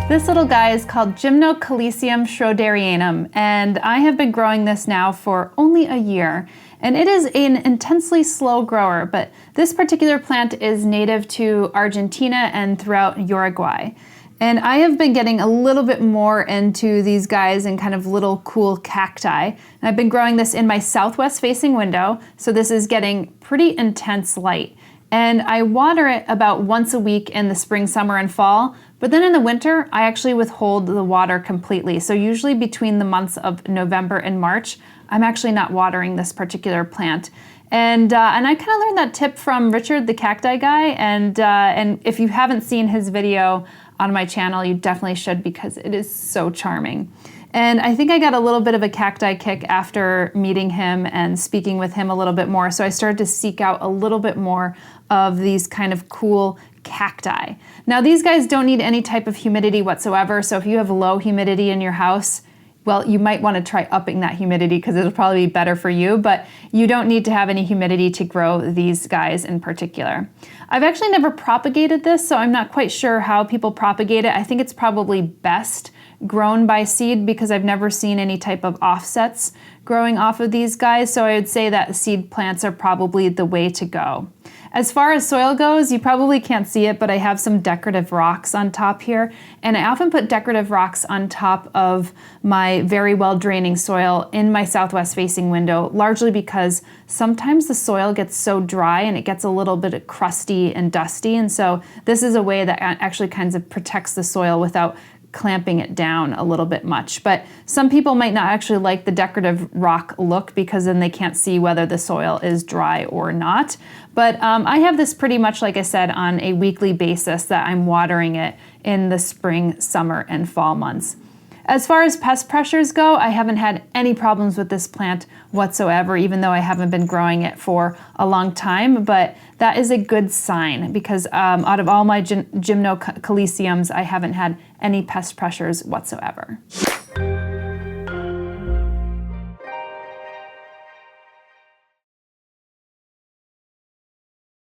This little guy is called Gymnocalycium schroederianum, and I have been growing this now for only a year. And it is an intensely slow grower, but this particular plant is native to Argentina and throughout Uruguay. And I have been getting a little bit more into these guys and kind of little cool cacti. And I've been growing this in my southwest facing window, so this is getting pretty intense light. And I water it about once a week in the spring, summer, and fall. But then in the winter, I actually withhold the water completely. So usually between the months of November and March, I'm actually not watering this particular plant. And I kind of learned that tip from Richard, the cacti guy. And if you haven't seen his video on my channel, you definitely should, because it is so charming. And I think I got a little bit of a cacti kick after meeting him and speaking with him a little bit more. So I started to seek out a little bit more of these kind of cool cacti. Now these guys don't need any type of humidity whatsoever. So if you have low humidity in your house, well, you might want to try upping that humidity because it'll probably be better for you, but you don't need to have any humidity to grow these guys in particular. I've actually never propagated this, so I'm not quite sure how people propagate it. I think it's probably best grown by seed because I've never seen any type of offsets growing off of these guys, so I would say that seed plants are probably the way to go. As far as soil goes, you probably can't see it, but I have some decorative rocks on top here, and I often put decorative rocks on top of my very well draining soil in my southwest facing window, largely because sometimes the soil gets so dry and it gets a little bit crusty and dusty, and so this is a way that actually kind of protects the soil without clamping it down a little bit much. But some people might not actually like the decorative rock look because then they can't see whether the soil is dry or not. But I have this pretty much, like I said, on a weekly basis that I'm watering it in the spring, summer, and fall months. As far as pest pressures go, I haven't had any problems with this plant whatsoever, even though I haven't been growing it for a long time, but that is a good sign because out of all my Gymnocalyciums, I haven't had any pest pressures whatsoever.